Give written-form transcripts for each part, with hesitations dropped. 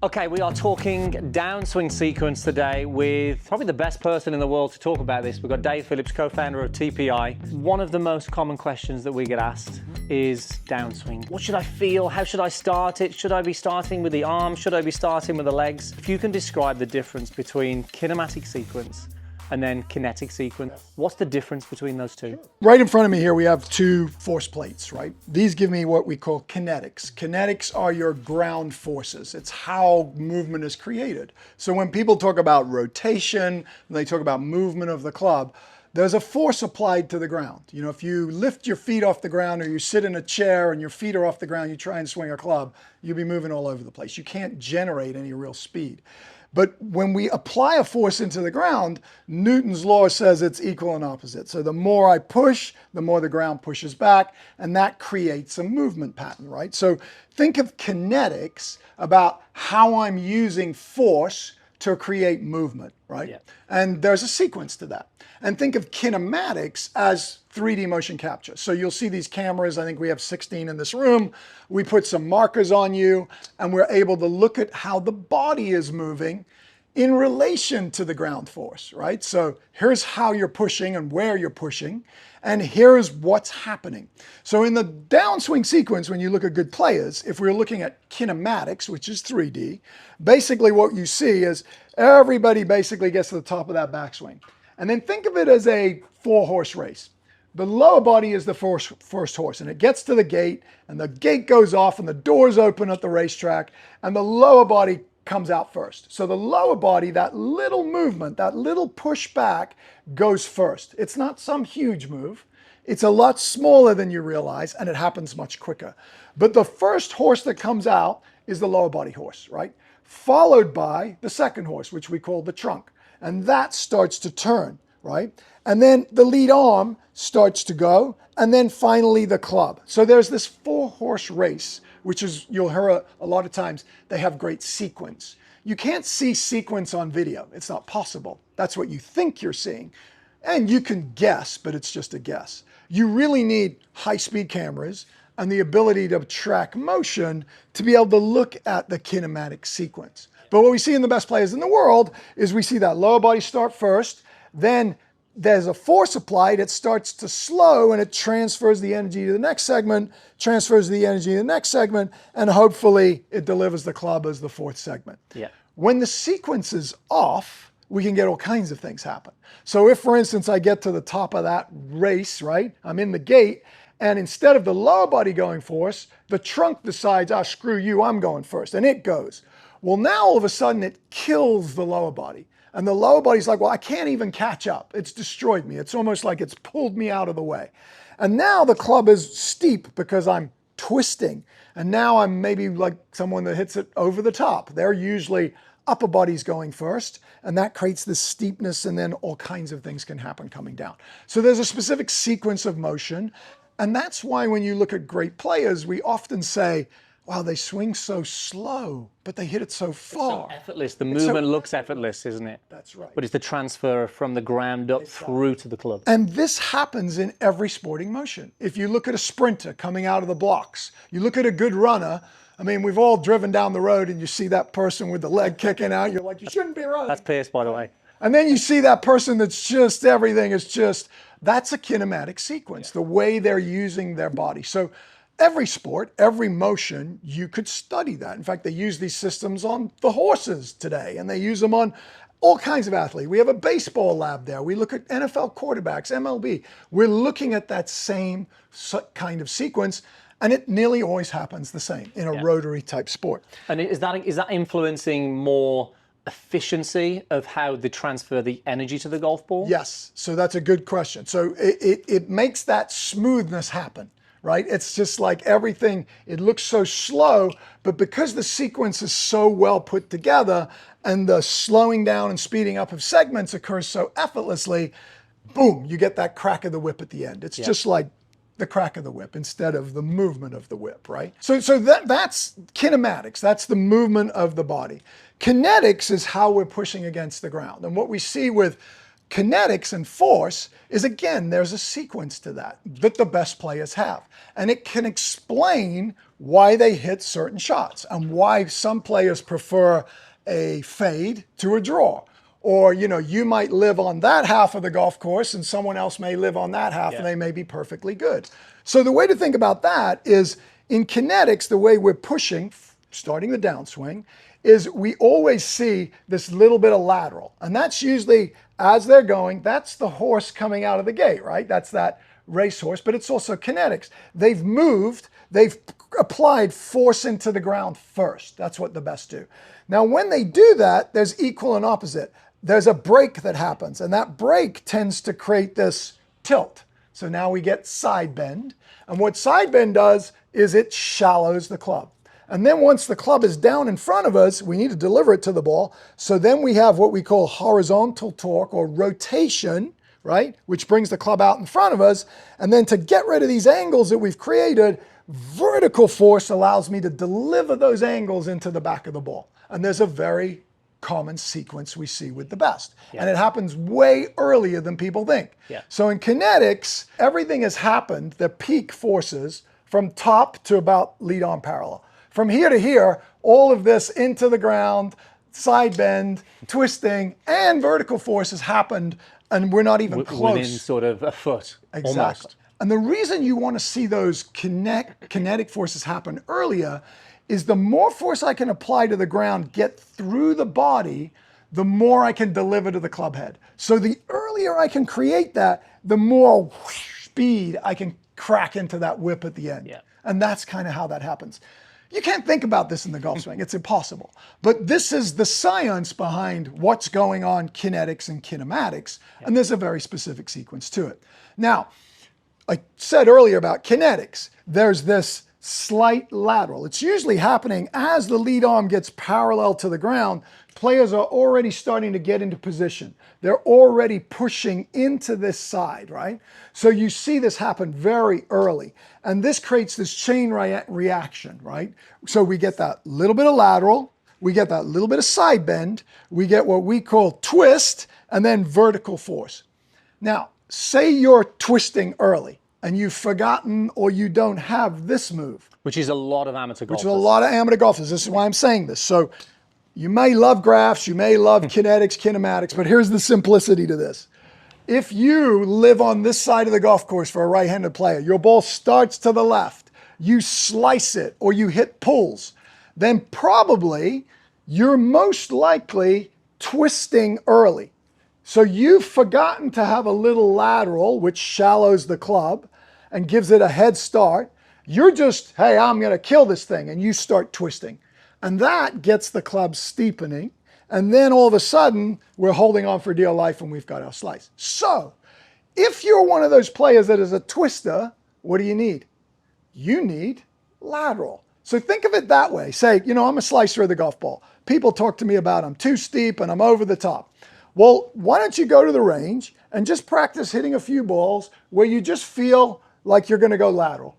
Okay, we are talking downswing sequence today with probably the best person in the world to talk about this. We've got Dave Phillips, co-founder of TPI. One of the most common questions that we get asked is downswing. What should I feel? How should I start it? Should I be starting with the arms? Should I be starting with the legs? If you can describe the difference between kinematic sequence and then kinetic sequence, what's the difference between those two? Right in front of me here, we have two force plates, right? These give me what we call kinetics. Kinetics are your ground forces. It's how movement is created. So when people talk about rotation, when they talk about movement of the club, there's a force applied to the ground. You know, if you lift your feet off the ground or you sit in a chair and your feet are off the ground, you try and swing a club, you'll be moving all over the place. You can't generate any real speed. But when we apply a force into the ground, Newton's law says it's equal and opposite. So the more I push, the more the ground pushes back, and that creates a movement pattern, right? So think of kinetics about how I'm using force to create movement, right? Yeah. And there's a sequence to that. And think of kinematics as 3D motion capture. So you'll see these cameras, I think we have 16 in this room. We put some markers on you and we're able to look at how the body is moving in relation to the ground force, right? So here's how you're pushing and where you're pushing, and here's what's happening. So in the downswing sequence, when you look at good players, if we're looking at kinematics, which is 3D, basically what you see is everybody basically gets to the top of that backswing. And then think of it as a 4-horse race. The lower body is the first horse, and it gets to the gate, and the gate goes off, and the doors open at the racetrack, and the lower body comes out first. So the lower body, that little movement, that little push back goes first. It's not some huge move. It's a lot smaller than you realize, and it happens much quicker. But the first horse that comes out is the lower body horse, right? Followed by the second horse, which we call the trunk. And that starts to turn, right? And then the lead arm starts to go, and then finally the club. So there's this 4-horse race, which is, you'll hear a lot of times, they have great sequence. You can't see sequence on video. It's not possible. That's what you think you're seeing. And you can guess, but it's just a guess. You really need high-speed cameras and the ability to track motion to be able to look at the kinematic sequence. But what we see in the best players in the world is we see that lower body start first, then there's a force applied, it starts to slow and it transfers the energy to the next segment, transfers the energy to the next segment, and hopefully it delivers the club as the 4th segment. Yeah. When the sequence is off, we can get all kinds of things happen. So if, for instance, I get to the top of that race, right, I'm in the gate, and instead of the lower body going first, the trunk decides, oh, screw you, I'm going first, and it goes. Well, now all of a sudden it kills the lower body. And the lower body's like, well, I can't even catch up. It's destroyed me. It's almost like it's pulled me out of the way. And now the club is steep because I'm twisting. And now I'm maybe like someone that hits it over the top. They're usually upper body's going first, and that creates this steepness, and then all kinds of things can happen coming down. So there's a specific sequence of motion. And that's why when you look at great players, we often say, wow, they swing so slow, but they hit it so far. It's so effortless. The movement looks effortless, isn't it? That's right. But it's the transfer from the ground up through to the club. And this happens in every sporting motion. If you look at a sprinter coming out of the blocks, you look at a good runner, I mean, we've all driven down the road and you see that person with the leg kicking out, you're like, you shouldn't be running. That's Pierce, by the way. And then you see that person that's just, everything is just, that's a kinematic sequence, the way they're using their body. So every sport, every motion, you could study that. In fact, they use these systems on the horses today, and they use them on all kinds of athletes. We have a baseball lab there. We look at NFL quarterbacks, MLB. We're looking at that same kind of sequence, and it nearly always happens the same in a rotary type sport. And is that influencing more efficiency of how they transfer the energy to the golf ball? Yes, so that's a good question. So it makes that smoothness happen. Right? It's just like everything, it looks so slow, but because the sequence is so well put together and the slowing down and speeding up of segments occurs so effortlessly, boom, you get that crack of the whip at the end. It's just like the crack of the whip instead of the movement of the whip, right? So that's kinematics. That's the movement of the body. Kinetics is how we're pushing against the ground. And what we see with Kinetics and force is, again, there's a sequence to that the best players have. And it can explain why they hit certain shots and why some players prefer a fade to a draw. Or, you might live on that half of the golf course and someone else may live on that half, and they may be perfectly good. So the way to think about that is in kinetics, the way we're pushing, starting the downswing, is we always see this little bit of lateral. And that's usually as they're going, that's the horse coming out of the gate, right? That's that racehorse, but it's also kinetics. They've moved, they've applied force into the ground first. That's what the best do. Now, when they do that, there's equal and opposite. There's a break that happens, and that break tends to create this tilt. So now we get side bend. And what side bend does is it shallows the club. And then once the club is down in front of us, we need to deliver it to the ball. So then we have what we call horizontal torque or rotation, right? Which brings the club out in front of us. And then to get rid of these angles that we've created, vertical force allows me to deliver those angles into the back of the ball. And there's a very common sequence we see with the best. And it happens way earlier than people think. So in kinetics, everything has happened, the peak forces, from top to about lead on parallel. From here to here, all of this into the ground, side bend, twisting, and vertical force has happened, and we're not even close. Within sort of a foot, exactly. Almost. And the reason you want to see those kinetic forces happen earlier is the more force I can apply to the ground, get through the body, the more I can deliver to the club head. So the earlier I can create that, the more speed I can crack into that whip at the end. And that's kind of how that happens. You can't think about this in the golf swing. It's impossible. But this is the science behind what's going on kinetics and kinematics, and there's a very specific sequence to it. Now, I said earlier about kinetics, there's this slight lateral. It's usually happening as the lead arm gets parallel to the ground. Players are already starting to get into position. They're already pushing into this side, right? So you see this happen very early. And this creates this chain reaction, right? So we get that little bit of lateral, we get that little bit of side bend, we get what we call twist, and then vertical force. Now, say you're twisting early and you've forgotten or you don't have this move. Which is a lot of amateur golfers. Which is a lot of amateur golfers. This is why I'm saying this. So you may love graphs, you may love kinetics, kinematics, but here's the simplicity to this. If you live on this side of the golf course for a right-handed player, your ball starts to the left, you slice it or you hit pulls, then probably you're most likely twisting early. So you've forgotten to have a little lateral, which shallows the club and gives it a head start. You're just, hey, I'm going to kill this thing, and you start twisting. And that gets the club steepening. And then all of a sudden, we're holding on for dear life and we've got our slice. So if you're one of those players that is a twister, what do you need? You need lateral. So think of it that way. Say, I'm a slicer of the golf ball. People talk to me about I'm too steep and I'm over the top. Well, why don't you go to the range and just practice hitting a few balls where you just feel like you're going to go lateral?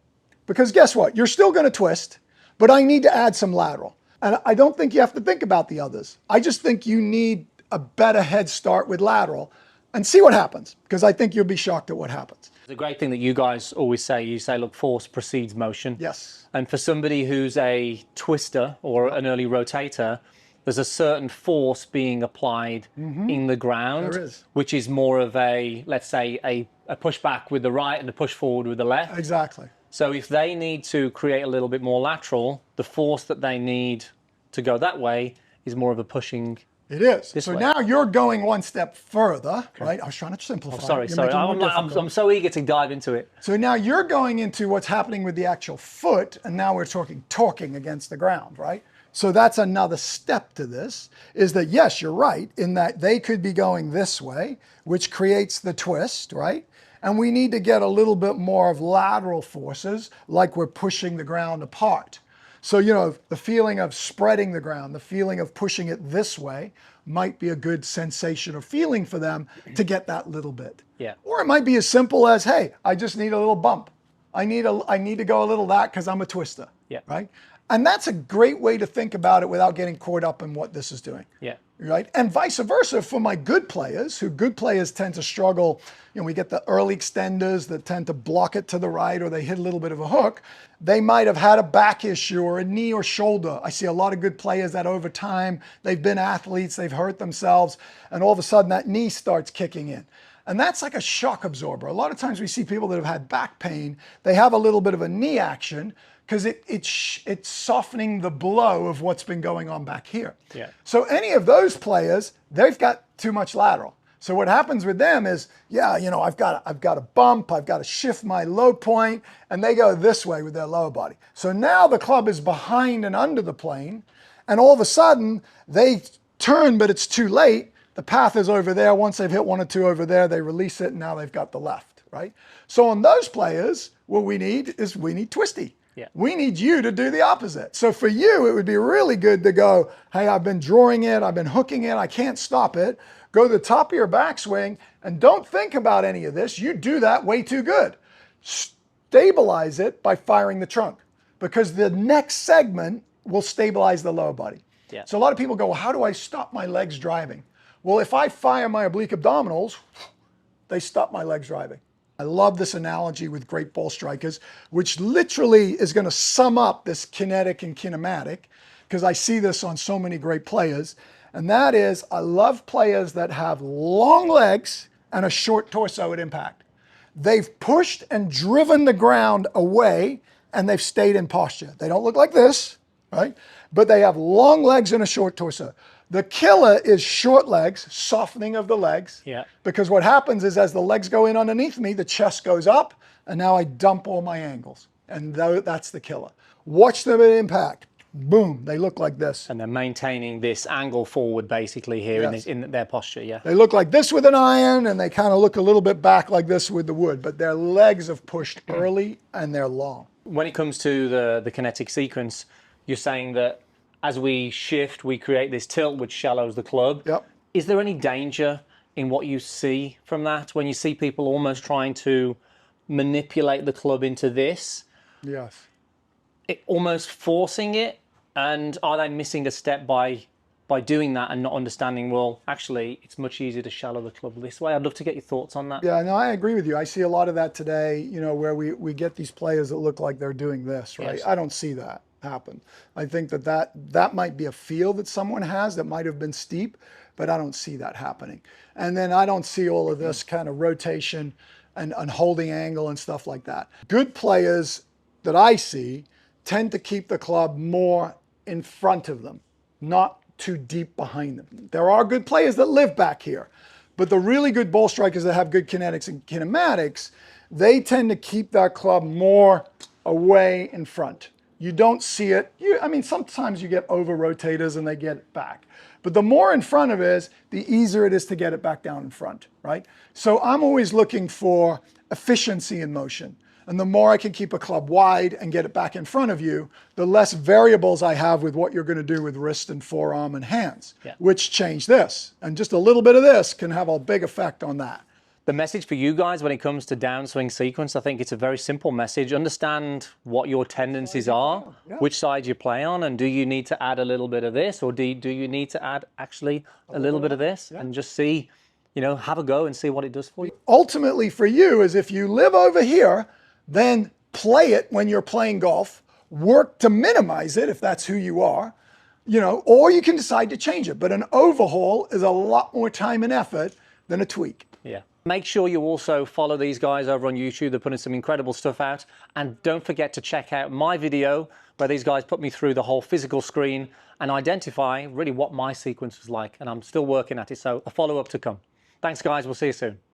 Because guess what? You're still going to twist, but I need to add some lateral. And I don't think you have to think about the others. I just think you need a better head start with lateral and see what happens, because I think you'll be shocked at what happens. The great thing that you guys always say, you say, look, force precedes motion. Yes. And for somebody who's a twister or an early rotator, there's a certain force being applied in the ground, There is. which is more of a, let's say, a push back with the right and a push forward with the left. Exactly. So if they need to create a little bit more lateral, the force that they need to go that way is more of a pushing. It is. This So way. now you're going one step further, right? I was trying to simplify. Sorry. You're making it more difficult. I'm so eager to dive into it. So now you're going into what's happening with the actual foot, and now we're talking against the ground, right? So that's another step to this, is that yes, you're right, in that they could be going this way, which creates the twist, right? And we need to get a little bit more of lateral forces, like we're pushing the ground apart. So, the feeling of spreading the ground, the feeling of pushing it this way might be a good sensation or feeling for them to get that little bit. Yeah. Or it might be as simple as, hey, I just need a little bump. I need to go a little that because I'm a twister. Yeah. Right? And that's a great way to think about it without getting caught up in what this is doing. Yeah. right? And vice versa for my good players, who good players tend to struggle. You know, we get the early extenders that tend to block it to the right, or they hit a little bit of a hook. They might have had a back issue or a knee or shoulder. I see a lot of good players that over time, they've been athletes, they've hurt themselves, and all of a sudden that knee starts kicking in. And that's like a shock absorber. A lot of times we see people that have had back pain, they have a little bit of a knee action because it's softening the blow of what's been going on back here. Yeah. So any of those players, they've got too much lateral. So what happens with them is, yeah, you know, I've got a bump, I've got to shift my low point, and they go this way with their lower body. So now the club is behind and under the plane, and all of a sudden they turn, but it's too late. The path is over there. Once they've hit one or two over there, they release it, and now they've got the left, right? So on those players, what we need is twisty. Yeah. We need you to do the opposite. So for you, it would be really good to go, hey, I've been drawing it, I've been hooking it, I can't stop it. Go to the top of your backswing and don't think about any of this. You do that way too good. Stabilize it by firing the trunk, because the next segment will stabilize the lower body. Yeah. So a lot of people go, well, how do I stop my legs driving? Well, if I fire my oblique abdominals, they stop my legs driving. I love this analogy with great ball strikers, which literally is going to sum up this kinetic and kinematic, because I see this on so many great players. And that is, I love players that have long legs and a short torso at impact. They've pushed and driven the ground away, and they've stayed in posture. They don't look like this, right? But they have long legs and a short torso. The killer is short legs, softening of the legs. Yeah. Because what happens is, as the legs go in underneath me, the chest goes up, and now I dump all my angles. And that's the killer. Watch them at impact. Boom, they look like this. And they're maintaining this angle forward basically here. Yes. in their posture, yeah. They look like this with an iron, and they kind of look a little bit back like this with the wood, but their legs have pushed early and they're long. When it comes to the kinetic sequence, you're saying that as we shift, we create this tilt which shallows the club. Yep. Is there any danger in what you see from that? When you see people almost trying to manipulate the club into this, Yes. almost forcing it, and are they missing a step by doing that and not understanding, well, actually, it's much easier to shallow the club this way? I'd love to get your thoughts on that. Yeah, no, I agree with you. I see a lot of that today, you know, where we get these players that look like they're doing this, right? Yes. I don't see that happen. I think that might be a feel that someone has that might have been steep, but I don't see that happening. And then I don't see all of this kind of rotation and holding angle and stuff like that. Good players that I see tend to keep the club more in front of them, not too deep behind them. There are good players that live back here, but the really good ball strikers that have good kinetics and kinematics, they tend to keep that club more away in front. You don't see it. I mean, sometimes you get over rotators and they get it back. But the more in front of it is, the easier it is to get it back down in front, right? So I'm always looking for efficiency in motion. And the more I can keep a club wide and get it back in front of you, the less variables I have with what you're going to do with wrist and forearm and hands, which change this. And just a little bit of this can have a big effect on that. The message for you guys when it comes to downswing sequence, I think it's a very simple message. Understand what your tendencies are, which side you play on, and do you need to add a little bit of this, or do you need to add actually a little bit of this, and just see, you know, have a go and see what it does for you. Ultimately for you is, if you live over here, then play it when you're playing golf, work to minimize it if that's who you are, you know, or you can decide to change it. But an overhaul is a lot more time and effort than a tweak. Yeah. Make sure you also follow these guys over on YouTube. They're putting some incredible stuff out. And don't forget to check out my video where these guys put me through the whole physical screen and identify really what my sequence was like. And I'm still working at it. So a follow-up to come. Thanks, guys. We'll see you soon.